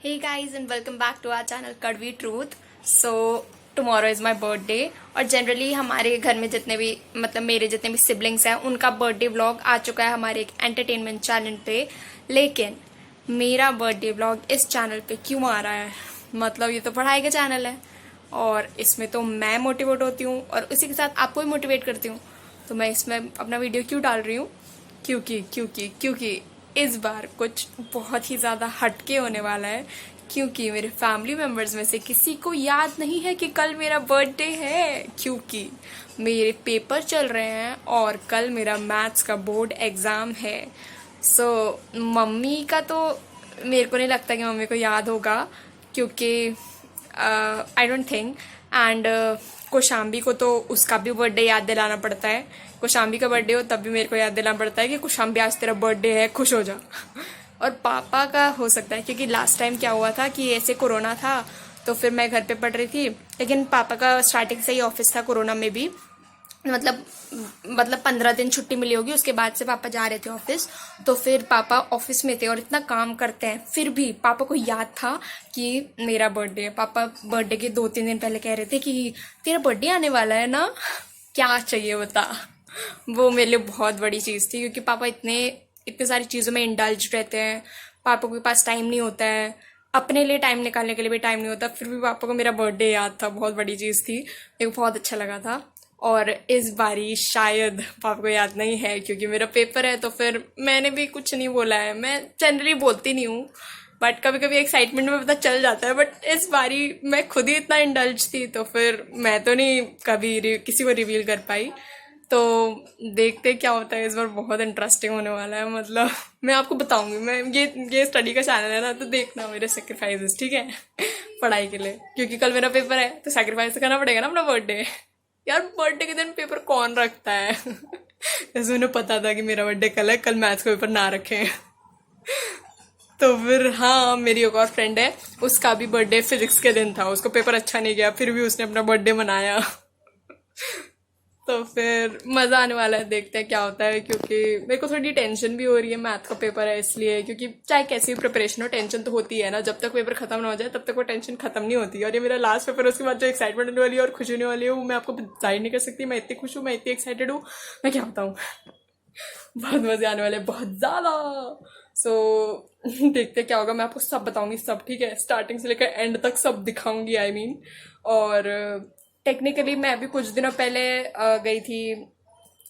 Hey guys and welcome back to our channel Kadvi Truth. So tomorrow is my birthday और generally हमारे घर में जितने भी मतलब मेरे जितने भी सिबलिंग्स हैं उनका बर्थडे व्लॉग आ चुका है हमारे एक एंटरटेनमेंट चैनल पे। लेकिन मेरा बर्थडे व्लॉग इस चैनल पे क्यों आ रहा है? मतलब ये तो पढ़ाई का चैनल है और इसमें तो मैं मोटिवेट होती हूँ और उसी के साथ आपको भी मोटिवेट करती हूँ। तो मैं इसमें अपना वीडियो क्यों डाल रही हूँ? क्योंकि इस बार कुछ बहुत ही ज़्यादा हटके होने वाला है, क्योंकि मेरे फैमिली मेम्बर्स में से किसी को याद नहीं है कि कल मेरा बर्थडे है, क्योंकि मेरे पेपर चल रहे हैं और कल मेरा मैथ्स का बोर्ड एग्ज़ाम है। मम्मी का तो मेरे को नहीं लगता कि मम्मी को याद होगा, क्योंकि I don't think. And Kaushambi को तो उसका भी बर्थडे याद दिलाना पड़ता है। कोशाम्बी का बर्थडे हो तब भी मेरे को याद दिलाना पड़ता है कि कोशाम्बी आज तेरा बर्थडे है, खुश हो जा। और पापा का हो सकता है, क्योंकि लास्ट टाइम क्या हुआ था कि ऐसे कोरोना था तो फिर मैं घर पे पढ़ रही थी, लेकिन पापा का स्टार्टिंग से ही ऑफिस था कोरोना में भी। मतलब 15 दिन छुट्टी मिली होगी, उसके बाद से पापा जा रहे थे ऑफिस। तो फिर पापा ऑफिस में थे और इतना काम करते हैं, फिर भी पापा को याद था कि मेरा बर्थडे है। पापा बर्थडे के 2-3 दिन पहले कह रहे थे कि तेरा बर्थडे आने वाला है ना, क्या चाहिए बता। वो मेरे लिए बहुत बड़ी चीज़ थी, क्योंकि पापा इतने सारी चीज़ों में इंडल्ज रहते हैं। पापा के पास टाइम नहीं होता है, अपने लिए टाइम निकालने के लिए भी टाइम नहीं होता, फिर भी पापा को मेरा बर्थडे याद था। बहुत बड़ी चीज़ थी, मेरे को बहुत अच्छा लगा था। और इस बारी शायद पापा को याद नहीं है, क्योंकि मेरा पेपर है, तो फिर मैंने भी कुछ नहीं बोला है। मैं जनरली बोलती नहीं हूँ, बट कभी कभी एक्साइटमेंट में पता चल जाता है। बट इस बारी मैं खुद ही इतना इंडल्ज थी, तो फिर मैं तो नहीं कभी किसी को रिवील कर पाई। तो देखते क्या होता है, इस बार बहुत इंटरेस्टिंग होने वाला है। मतलब मैं आपको बताऊंगी, मैं ये स्टडी का चैनल है ना, तो देखना मेरे सेक्रीफाइसेस, ठीक है? पढ़ाई के लिए, क्योंकि कल मेरा पेपर है तो सेक्रीफाइस करना पड़ेगा ना अपना बर्थडे। यार बर्थडे के दिन पेपर कौन रखता है? जैसे उन्हें पता था कि मेरा बर्थडे कल है, कल मैथ्स का पेपर ना रखें। तो फिर हाँ, मेरी एक और फ्रेंड है, उसका भी बर्थडे फिजिक्स के दिन था, उसको पेपर अच्छा नहीं गया, फिर भी उसने अपना बर्थडे मनाया। तो फिर मज़ा आने वाला है, देखते हैं क्या होता है। क्योंकि मेरे को थोड़ी टेंशन भी हो रही है, मैथ का पेपर है इसलिए। क्योंकि चाहे कैसी भी प्रिपरेशन हो, टेंशन तो होती है ना। जब तक पेपर खत्म ना हो जाए तब तक वो टेंशन खत्म नहीं होती। और ये मेरा लास्ट पेपर है, उसके बाद जो एक्साइटमेंट होने वाली है और खुशी होने वाली है, वो मैं आपको जाहिर नहीं कर सकती। मैं इतनी खुश हूँ, मैं इतनी एक्साइटेड हूँ, मैं क्या बताऊँ। बहुत मजे आने वाले हैं, बहुत ज़्यादा। देखते हैं क्या होगा, मैं आपको सब बताऊंगी, सब, ठीक है? स्टार्टिंग से लेकर एंड तक सब दिखाऊंगी, आई मीन। और टेक्निकली मैं अभी कुछ दिनों पहले गई थी,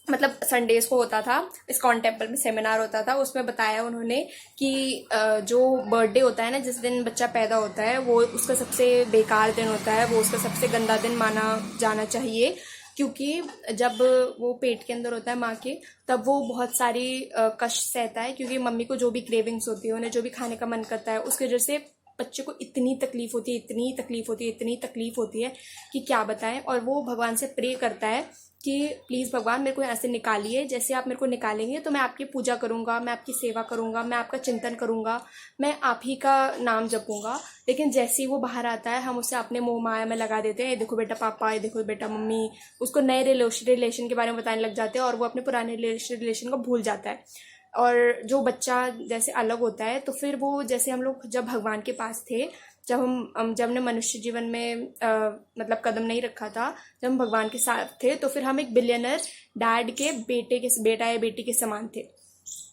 मतलब संडेज को होता था, इस्कॉन टेम्पल में सेमिनार होता था। उसमें बताया उन्होंने कि जो बर्थडे होता है ना, जिस दिन बच्चा पैदा होता है, वो उसका सबसे बेकार दिन होता है, वो उसका सबसे गंदा दिन माना जाना चाहिए। क्योंकि जब वो पेट के अंदर होता है माँ के, तब वो बहुत सारी कष्ट सहता है, क्योंकि मम्मी को जो भी क्रेविंग्स होती है, उन्हें जो भी खाने का मन करता है, उसकी वजह से बच्चे को इतनी तकलीफ होती है, इतनी तकलीफ होती है, इतनी तकलीफ होती है कि क्या बताएं। और वो भगवान से प्रे करता है कि प्लीज़ भगवान मेरे को यहाँ से निकालिए, जैसे आप मेरे को निकालेंगे तो मैं आपकी पूजा करूँगा, मैं आपकी सेवा करूँगा, मैं आपका चिंतन करूँगा, मैं आप ही का नाम जपूँगा। लेकिन जैसे ही वो बाहर आता है, हम उसे अपने मोह माया में लगा देते हैं। ये देखो बेटा पापा, ये देखो बेटा मम्मी, उसको नए रिलेशन के बारे में बताने लग जाते हैं और वो अपने पुराने रिलेशन को भूल जाता है। और जो बच्चा जैसे अलग होता है, तो फिर वो, जैसे हम लोग जब भगवान के पास थे, जब हमने मनुष्य जीवन में मतलब कदम नहीं रखा था, जब हम भगवान के साथ थे, तो फिर हम एक बिलियनर डैड के बेटा या बेटी के समान थे।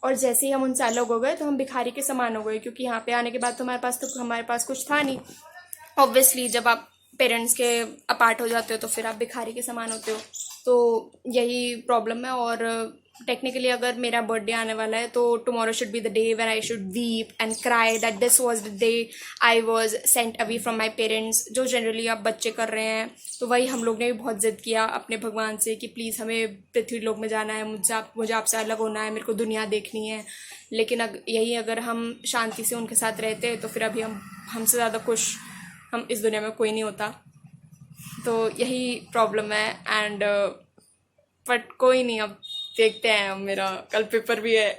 और जैसे ही हम उनसे अलग हो गए तो हम भिखारी के समान हो गए, क्योंकि यहाँ पे आने के बाद तो हमारे पास कुछ था नहीं। ऑब्वियसली जब आप पेरेंट्स के अपार्ट हो जाते हो तो फिर आप भिखारी के समान होते हो। तो यही प्रॉब्लम है। और टेक्निकली अगर मेरा बर्थडे आने वाला है, तो tomorrow should be the day when I should weep and cry that this was the day I was sent away from my parents, जो जनरली आप बच्चे कर रहे हैं। तो वही हम लोग ने भी बहुत जिद किया अपने भगवान से कि प्लीज़ हमें पृथ्वी लोक में जाना है, मुझे आपसे अलग होना है, मेरे को दुनिया देखनी है। लेकिन अगर हम शांति से उनके साथ रहते तो फिर अभी हमसे ज़्यादा खुश हम इस दुनिया में कोई नहीं होता। तो यही प्रॉब्लम है। एंड बट कोई नहीं, अब देखते हैं। मेरा कल पेपर भी है।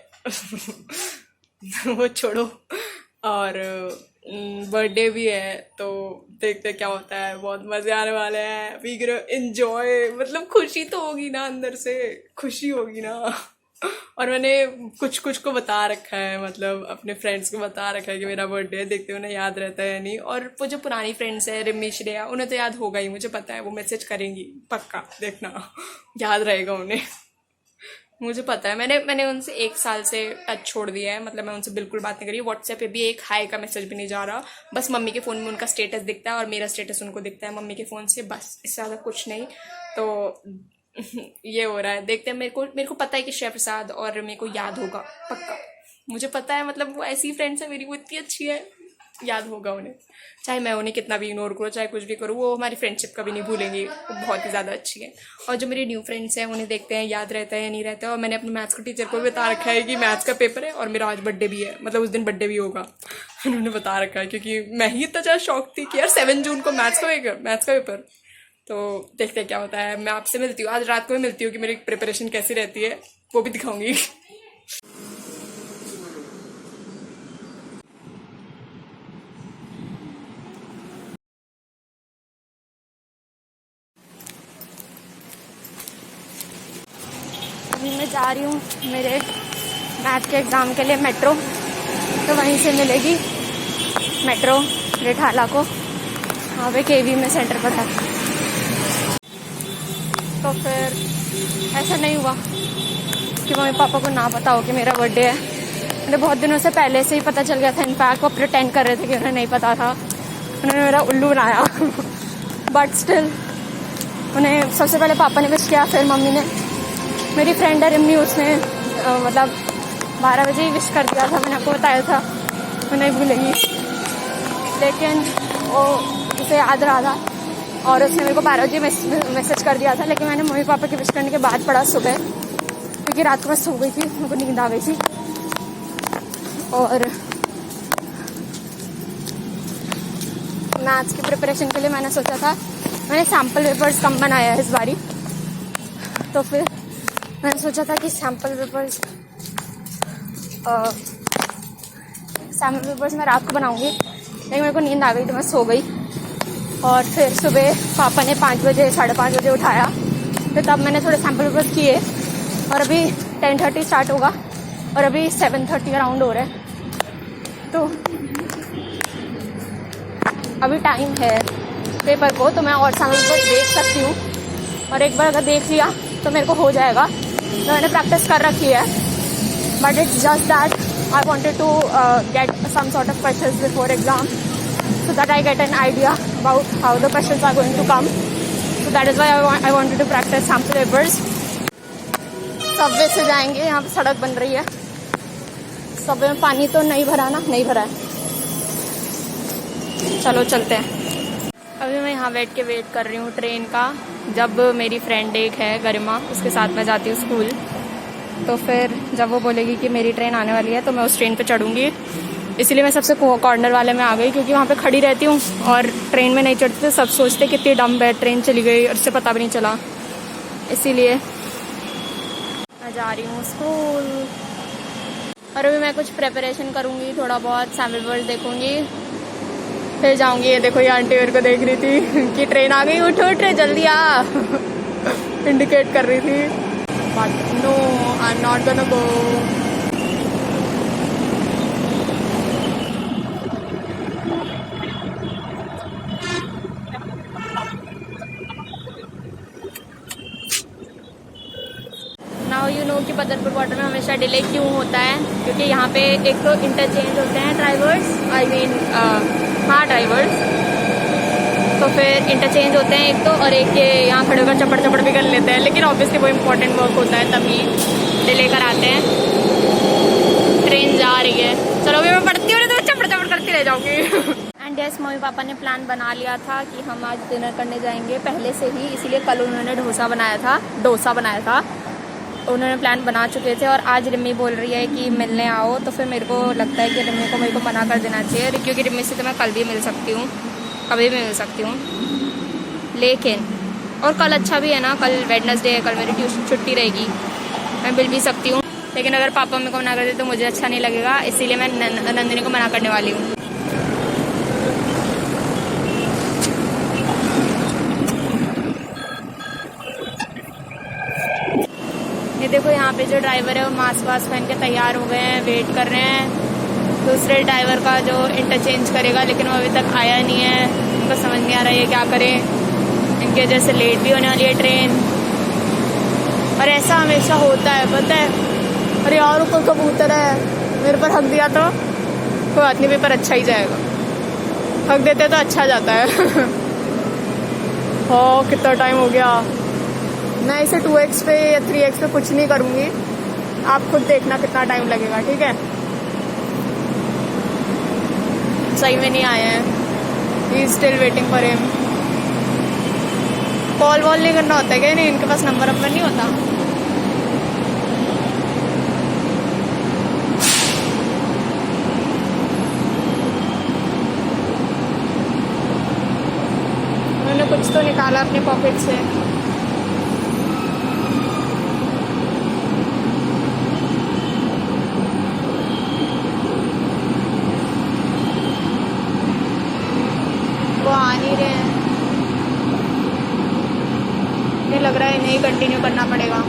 वो छोड़ो। और बर्थडे भी है, तो देखते हैं क्या होता है। बहुत मज़े आने वाले हैं, वी गोना एंजॉय। मतलब खुशी तो होगी ना, अंदर से खुशी होगी ना। और मैंने कुछ कुछ को बता रखा है, मतलब अपने फ्रेंड्स को बता रखा है कि मेरा बर्थडे है, देखते उन्हें याद रहता है या नहीं। और वो जो पुरानी फ्रेंड्स है रिमी श्रेया, उन्हें तो याद होगा ही, मुझे पता है वो मैसेज करेंगी पक्का, देखना याद रहेगा उन्हें। मुझे पता है, मैंने मैंने उनसे 1 साल से टच छोड़ दिया है, मतलब मैं उनसे बिल्कुल बात नहीं करी। व्हाट्सएप पे भी एक हाई का मैसेज भी नहीं जा रहा, बस मम्मी के फ़ोन में उनका स्टेटस दिखता है और मेरा स्टेटस उनको दिखता है मम्मी के फ़ोन से, बस इससे ज़्यादा कुछ नहीं। तो ये हो रहा है, देखते हैं। मेरे को पता है कि श्रेया प्रसाद और मेरे को याद होगा पक्का, मुझे पता है, मतलब वो ऐसी फ्रेंड्स है मेरी, वो इतनी अच्छी है, याद होगा उन्हें। चाहे मैं उन्हें कितना भी इग्नोर करूँ, चाहे कुछ भी करूँ, वो हमारी फ्रेंडशिप कभी नहीं भूलेंगी, वो बहुत ही ज़्यादा अच्छी है। और जो मेरी न्यू फ्रेंड्स हैं उन्हें देखते हैं याद रहता है या नहीं रहता है। और मैंने अपने मैथ्स के टीचर को भी बता रखा है कि मैथ्स का पेपर है और मेरा आज बर्थडे भी है, मतलब उस दिन बर्थडे भी होगा। उन्होंने बता रखा है, क्योंकि मैं ही इतना ज़्यादा शौक थी कि यार 7 जून को मैथ्स का पेपर। तो देखते हैं क्या होता है। मैं आपसे मिलती हूँ, आज रात को भी मिलती हूँ कि मेरी प्रिपरेशन कैसी रहती है, वो भी दिखाऊंगी। अभी मैं जा रही हूँ मेरे मैथ के एग्ज़ाम के लिए मेट्रो, तो वहीं से मिलेगी मेट्रो रिठाला को, वहाँ पे केवी में सेंटर पर था। तो फिर ऐसा नहीं हुआ कि मम्मी पापा को ना पता हो कि मेरा बर्थडे है। मुझे बहुत दिनों से पहले से ही पता चल गया था, इनफैक्ट वो प्रिटेंड कर रहे थे कि उन्हें नहीं पता था, उन्होंने मेरा उल्लू बनाया। बट स्टिल उन्हें सबसे पहले पापा ने विश किया, फिर मम्मी ने। मेरी फ्रेंड है रिमी, उसने मतलब 12 बजे ही विश कर दिया था, मैंने आपको बताया था, वो नहीं भूलेंगी। लेकिन वो उसे याद रहा था और उसने मेरे को 12 बजे मैसेज कर दिया था, लेकिन मैंने मम्मी पापा के विश करने के बाद पढ़ा सुबह, क्योंकि रात को मैं सो गई थी, मेरे को नींद आ गई थी। और मैथ्स की प्रिपरेशन के लिए मैंने सोचा था, मैंने सैम्पल पेपर्स कम बनाया है इस बारी, तो फिर मैंने सोचा था कि सैम्पल पेपर्स मैं रात को बनाऊंगी, लेकिन मेरे को नींद आ गई तो मैं सो गई। और फिर सुबह पापा ने 5 बजे 5:30 बजे उठाया, फिर तब मैंने थोड़े सैम्पल पेपर्स किए, और अभी 10:30 स्टार्ट होगा और अभी 7:30 अराउंड हो रहा है, तो अभी टाइम है पेपर को, तो मैं और सैम्पल पेपर देख सकती हूँ, और एक बार अगर देख लिया तो मेरे को हो जाएगा। तो मैंने प्रैक्टिस कर रखी है, but it's just that I wanted to get some sort of questions before exam, so that I get an idea about how the questions are going to come. So that is why I wanted to practice sample papers. Subway से जाएंगे, यहाँ पे सड़क बन रही है। Subway में पानी तो नहीं भरा ना, नहीं भरा है, चलो चलते हैं। अभी मैं यहाँ बैठ के वेट कर रही हूँ ट्रेन का। जब मेरी फ्रेंड एक है गरिमा, उसके साथ मैं जाती हूँ स्कूल, तो फिर जब वो बोलेगी कि मेरी ट्रेन आने वाली है तो मैं उस ट्रेन पे चढ़ूँगी। इसीलिए मैं सबसे कॉर्नर वाले में आ गई, क्योंकि वहाँ पे खड़ी रहती हूँ और ट्रेन में नहीं चढ़ती, तो सब सोचते कितनी डम्ब है, ट्रेन चली गई और उससे पता भी नहीं चला। इसीलिए मैं जा रही हूँ स्कूल, और अभी मैं कुछ प्रिपरेशन करूँगी, थोड़ा बहुत सैम्पल वर्ड देखूँगी, फिर जाऊँगी। ये देखो, ये आंटी मेरे को देख रही थी कि ट्रेन आ गई, उठो उठ जल्दी आ, इंडिकेट कर रही थी, but no I am not gonna go. Now you know कि बदरपुर बॉर्डर में हमेशा डिले क्यों होता है, क्योंकि यहाँ पे एक तो इंटरचेंज होते हैं ड्राइवर्स, आई मीन हाँ ड्राइवर्स, तो फिर इंटरचेंज होते हैं एक तो, और एक के यहाँ खड़े होकर चपड़ चपड़ भी कर लेते हैं, लेकिन ऑब्वियसली वो इम्पोर्टेंट वर्क होता है तभी डिले कराते हैं। ट्रेन जा रही है, चलो अभी मैं पढ़ती हूँ, तो चपड़ चपड़ करती रह जाऊँगी। एंड यस, मम्मी पापा ने प्लान बना लिया था कि हम आज डिनर करने जाएंगे पहले से ही, इसीलिए कल उन्होंने डोसा बनाया था, उन्होंने प्लान बना चुके थे। और आज रिमी बोल रही है कि मिलने आओ, तो फिर मेरे को लगता है कि रिमी को मेरे को मना कर देना चाहिए, क्योंकि रिमी से तो मैं कल भी मिल सकती हूँ, कभी भी मिल सकती हूँ। लेकिन और कल अच्छा भी है ना, कल वेडनेसडे है, कल मेरी ट्यूशन छुट्टी रहेगी, मैं मिल भी सकती हूँ। लेकिन अगर पापा मेरे को मना कर दे तो मुझे अच्छा नहीं लगेगा, इसीलिए मैं नंदिनी को मना करने वाली हूँ। ये देखो यहाँ पे जो ड्राइवर है वो मास्क वास्क पहन के तैयार हो गए हैं, वेट कर रहे हैं दूसरे ड्राइवर का जो इंटरचेंज करेगा, लेकिन वो अभी तक आया नहीं है। उनको समझ नहीं आ रहा है क्या करें, इनकी वजह से लेट भी होने वाली है ट्रेन। और ऐसा हमेशा होता है पता है। अरे यार ऊपर कबूतर है, मेरे पर हक दिया तो कोई बात नहीं, पेपर अच्छा ही जाएगा। हक देते तो अच्छा जाता है। हो कितना टाइम हो गया। मैं इसे 2x पे या 3x पे कुछ नहीं करूँगी, आप खुद देखना कितना टाइम लगेगा, ठीक है। सही में नहीं आया है, he is still waiting for him. Call wall नहीं करना होता है क्या? नहीं, इनके पास नंबर नहीं होता। मैंने कुछ तो निकाला अपने पॉकेट से। वो आ नहीं रहे हैं, ये लग रहा है नहीं कंटिन्यू करना पड़ेगा।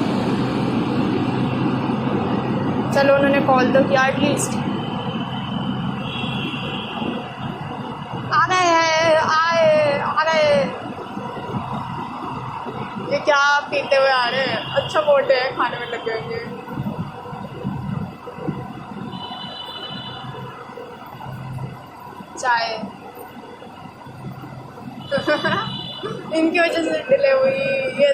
चलो उन्होंने कॉल तो किया एटलीस्ट। आ रहे। ये क्या पीते हुए आ रहे हैं? अच्छा मोटे हैं, खाने में लग जाएंगे। चाय। इनकी वजह से डिले हुई। ये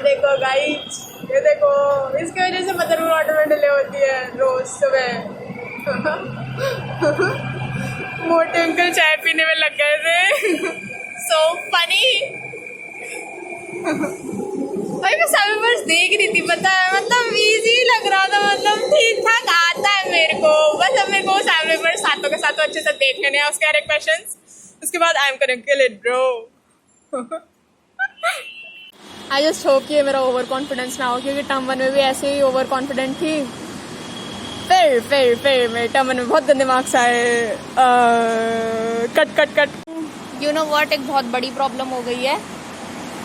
देखो गाइस, ये देखो, इसकी वजह से मदरपुर ऑटो में डिले होती है रोज सुबह। मोटे अंकल चाय पीने में लग गए थे। So funny. भाई मैं सभी बस देख रही थी, पता है, मतलब इजी लग रहा था, मतलब ठीक ठाक आता है मेरे को। बस अब मेरे को सैमरी पर सातों के साथ अच्छे से देख लेने हैं उसके हर एक क्वेश्चंस, उसके बाद आई एम करेंगे kill it bro. I just hope कि मेरा ओवर कॉन्फिडेंस ना हो, क्योंकि टर्म 1 में भी ऐसे ही ओवर कॉन्फिडेंट थी। फिर मेरे टर्म 1 में बहुत गंदे मार्क्स आए। कट। यू नो व्हाट, एक बहुत बड़ी प्रॉब्लम हो गई है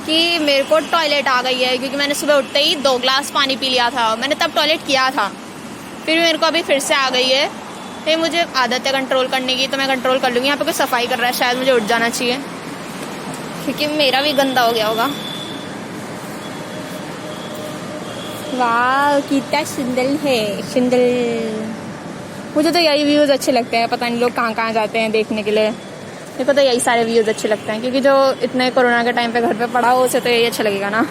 कि मेरे को टॉयलेट आ गई है, क्योंकि मैंने सुबह उठते ही 2 ग्लास पानी पी लिया था। मैंने तब टॉयलेट किया था, फिर मेरे को अभी फिर से आ गई है। फिर मुझे आदत है कंट्रोल करने की, तो मैं कंट्रोल कर लूँगी। यहाँ पे कोई सफाई कर रहा है, शायद मुझे उठ जाना चाहिए, क्योंकि मेरा भी गंदा हो गया होगा। वाह कितना सुंदर है, सुंदर। मुझे तो यही व्यूज़ अच्छे लगते हैं, पता नहीं लोग कहाँ जाते हैं देखने के लिए। मेरे को तो यही सारे व्यूज़ अच्छे लगते हैं, क्योंकि जो इतने कोरोना के टाइम पे घर पे पड़ा हो उसे तो यही अच्छा लगेगा ना।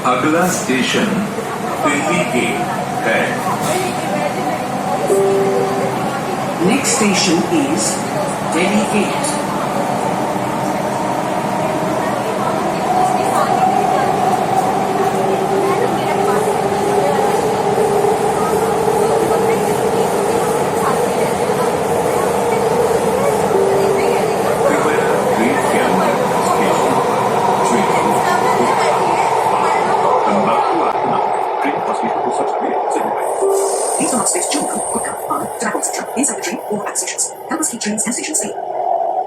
अगला स्टेशन दिल्ली गेट है। Next station is Delhi Gate. These are not space children who come on to travel station inside the train or at stations. Help us keep trains and stations safe.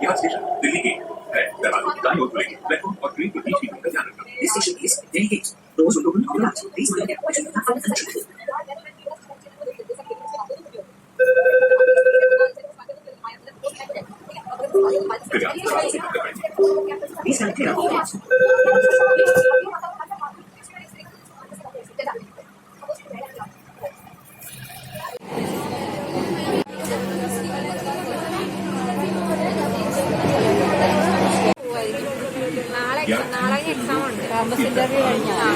यह station Delhi gate है। दरवाजे की दाईं ओर खुलेंगे। Platform और train के बीच की दूरी का ध्यान रखना। This station is Delhi Gate. Doors will open on the right. Please mind the gap between the platform and the train. कृपया दरवाजे से अंदर बैठिए। Please stand clear of the gates. നാളെ എക്സാം ഉണ്ട്, ക്യാമ്പസ് ഇന്റർവ്യൂ കഴിഞ്ഞാൽ।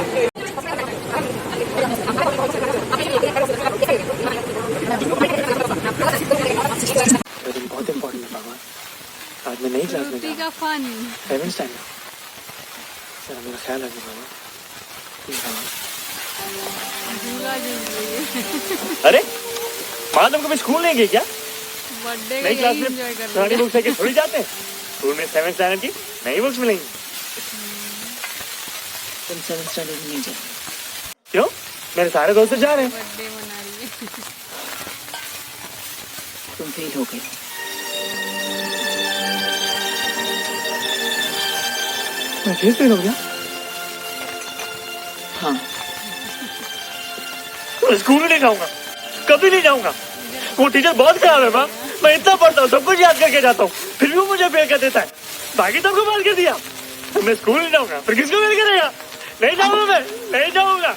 बहुत इम्पोर्टेंट है बाबा। आज मैं नई क्लास में का फन 7th स्टैंडर्ड। सर मेरा ख्याल रखना बाबा, प्लीज बाबा। अरे माँ तुम कभी स्कूल नहीं गई क्या? बर्थडे नई क्लास में पुरानी बुक्स लेके थोड़ी जाते हैं। स्कूल में 7th स्टैंडर्ड की नई बुक्स मिलेंगी। तुम 7th स्टैंडर्ड में नहीं जाओ। क्यों? मेरे सारे दोस्त जा रहे हैं। बर्थडे मना रही है। तुम फेल हो गए। मैं फिर फेल हो गया? हाँ, मैं स्कूल नहीं जाऊंगा, कभी नहीं जाऊंगा। वो टीचर बहुत खराब है माँ। मैं इतना पढ़ता हूँ, सब कुछ याद करके जाता हूँ, फिर भी वो मुझे फेल कर देता है। बाकी सबको फेल कर दिया। मैं स्कूल नहीं जाऊंगा, फिर किसको फेल करेगा? नहीं जाऊंगा, मैं नहीं जाऊंगा।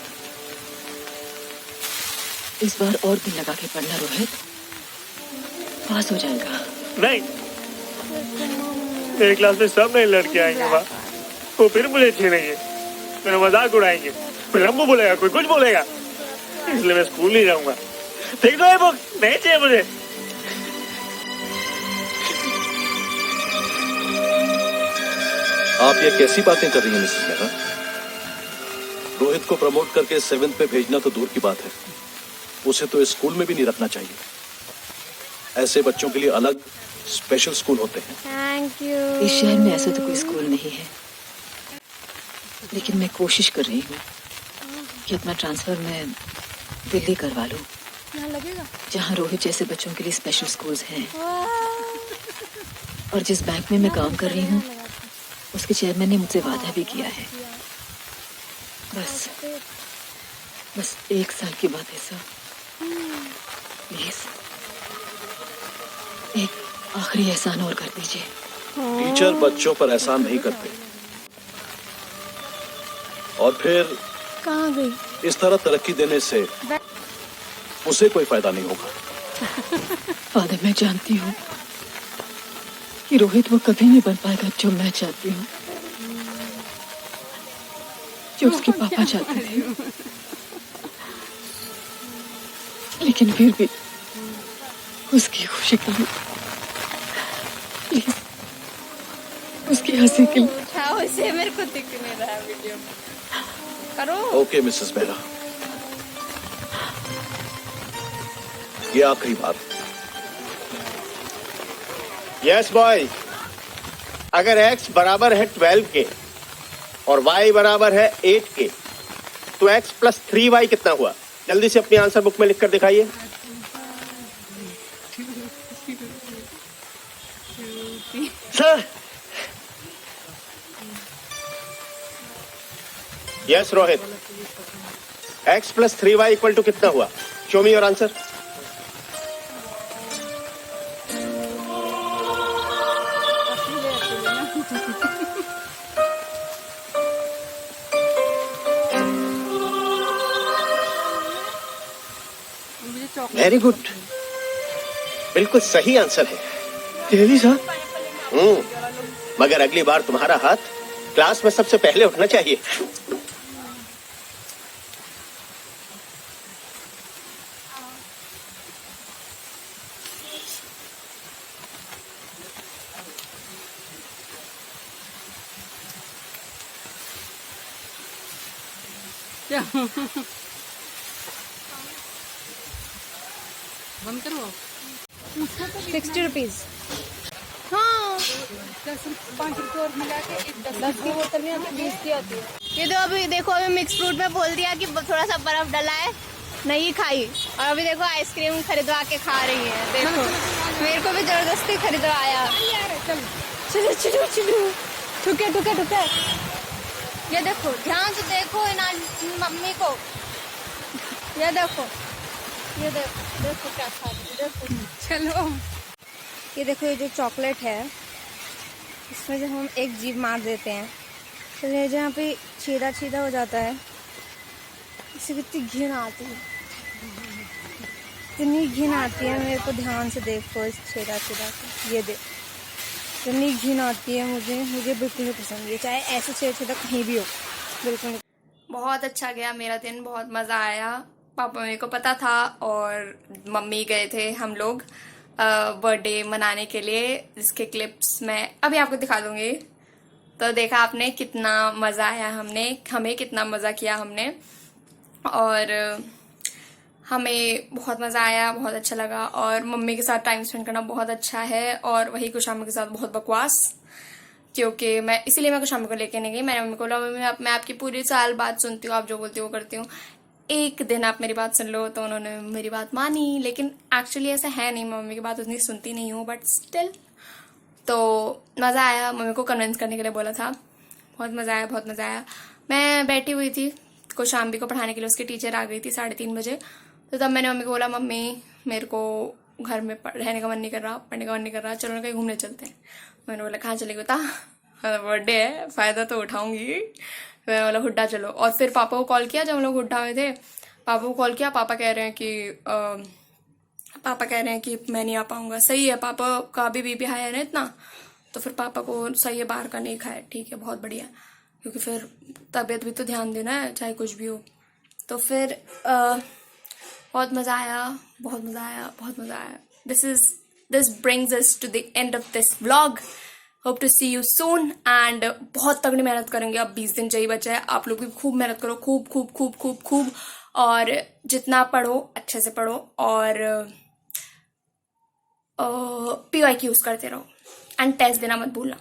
इस बार और दिन लगा के पढ़ना रोहित, पास हो जाएगा। नहीं, मेरी क्लास में सब नए लड़के आएंगे माँ। वो फिर मुझे छेड़ेंगे, मेरा मजाक उड़ाएंगे, कोई रम्बू बोलेगा, कोई कुछ बोलेगा। इसलिए मैं स्कूल नहीं जाऊंगा। देख दो ये बुक, नहीं चाहिए मुझे। आप ये कैसी बातें कर रही हैं मिसेस मेहरा? रोहित को प्रमोट करके 7th पे भेजना तो दूर की बात है, उसे तो स्कूल में भी नहीं रखना चाहिए। ऐसे बच्चों के लिए अलग स्पेशल स्कूल होते हैं। Thank you. इस शहर में ऐसा तो कोई स्कूल नहीं है, लेकिन मैं कोशिश कर रही हूँ कि अपना ट्रांसफर मैं दिल्ली करवा लूँ, जहाँ रोहित जैसे बच्चों के लिए स्पेशल स्कूल्स हैं। और जिस बैंक में मैं काम कर रही हूँ, उसके चेयरमैन ने मुझसे वादा भी किया है। बस 1 साल की बात है सर। प्लीज एक आखिरी एहसान और कर दीजिए। टीचर बच्चों पर एहसान नहीं करते, और फिर कहाँ गई? इस तरह तरक्की देने से उसे कोई फायदा नहीं होगा। फादर, मैं जानती हूँ कि रोहित वो कभी नहीं बन पाएगा जो मैं चाहती हूँ, जो उसके पापा चाहते थे। लेकिन फिर भी उसकी खुशी के लिए, प्लीज उसकी हंसी के लिए। हाँ, उसे मेरे को दिख नहीं रहा है वीडियो में। करो। ओके मिसेस मेहरा, ये आखिरी बार। यस बॉय, अगर x बराबर है 12 के और y बराबर है 8 के, तो x प्लस 3y कितना हुआ? जल्दी से अपनी आंसर बुक में लिख कर दिखाइए। Sir, yes Rohit, x plus 3y equal to कितना हुआ? Show me your answer. Very good, बिल्कुल सही आंसर है। Really sir? मगर अगली बार तुम्हारा हाथ क्लास में सबसे पहले उठना चाहिए। क्या? बंद करो। 60 रुपीज। हाँ, 5 रुपये और मिला के 10 की बोतल में आके 20 की आती है। ये तो अभी देखो, अभी मिक्स फ्रूट में बोल दिया कि थोड़ा सा बर्फ डला है, नहीं खाई। और अभी देखो आइसक्रीम खरीदवा के खा रही है। देखो, मेरे को भी जबरदस्ती खरीदवाया। चलो चलो चलो, ठुके ठुके ठुके। ये देखो, ध्यान से देखो इन मम्मी को। ये देखो, ये देखो, देखो क्या खा रही है, देखो। चलो, ये देखो, ये जो चॉकलेट है, इसमें जब हम एक जीभ मार देते हैं तो ये जो यहाँ पे छेदा छेदा हो जाता है, इससे कितनी घिन आती है, इतनी घिन आती है। मेरे को ध्यान से देखो इस छेदा छेदा को, ये देख, इतनी घिन आती है। मुझे बिल्कुल नहीं पसंद ये, चाहे ऐसे छेदा छेदा कहीं भी हो, बिल्कुल नहीं। बहुत अच्छा गया मेरा दिन, बहुत मज़ा आया। पापा मेरे को पता था और मम्मी गए थे हम लोग बर्थडे मनाने के लिए, जिसके क्लिप्स मैं अभी आपको दिखा दूंगी। तो देखा आपने कितना मज़ा आया, हमें कितना मज़ा किया हमने। और हमें बहुत मज़ा आया, बहुत अच्छा लगा, और मम्मी के साथ टाइम स्पेंड करना बहुत अच्छा है। और वही कुशाम्बी के साथ बहुत बकवास, क्योंकि मैं इसीलिए मैं कुशाम्बी को लेके नहीं गई। मैंने मम्मी को बोला मम्मी मैं आपकी पूरी साल बात सुनती हूँ, आप जो बोलती हो वो करती हूँ, एक दिन आप मेरी बात सुन लो। तो उन्होंने मेरी बात मानी, लेकिन एक्चुअली ऐसा है नहीं, मैं मम्मी की बात उतनी सुनती नहीं हूँ, बट स्टिल तो मज़ा आया। मम्मी को कन्विंस करने के लिए बोला था, बहुत मज़ा आया, बहुत मज़ा आया। मैं बैठी हुई थी कुशाम्बी को पढ़ाने के लिए, उसकी टीचर आ गई थी 3:30 बजे। तो तब मैंने मम्मी को बोला मम्मी मेरे को घर में रहने का मन नहीं कर रहा, पढ़ने का मन नहीं कर रहा, चलो ना कहीं घूमने चलते हैं। मैंने बोला कहाँ चलेगी बता, बर्थडे है, फ़ायदा तो उठाऊंगी। मैं बोला हुड्डा चलो। और फिर पापा को कॉल किया, जब हम लोग हुड्डा में थे पापा को कॉल किया, पापा कह रहे हैं कि मैं नहीं आ पाऊंगा। सही है, पापा का भी बीपी हाई है ना इतना, तो फिर पापा को सही है बाहर का नहीं खाए, ठीक है, बहुत बढ़िया, क्योंकि फिर तबीयत भी तो ध्यान देना है चाहे कुछ भी हो। तो फिर बहुत मज़ा आया, बहुत मज़ा आया, बहुत मज़ा आया। This brings us to the end of this vlog. Hope to see you soon, and बहुत तगड़ी मेहनत करेंगे। अब 20 दिन चाहिए बचा है, आप लोग भी खूब मेहनत करो, खूब खूब खूब खूब खूब, और जितना पढ़ो अच्छे से पढ़ो, और PYQ यूज़ करते रहो, एंड टेस्ट देना मत भूलना।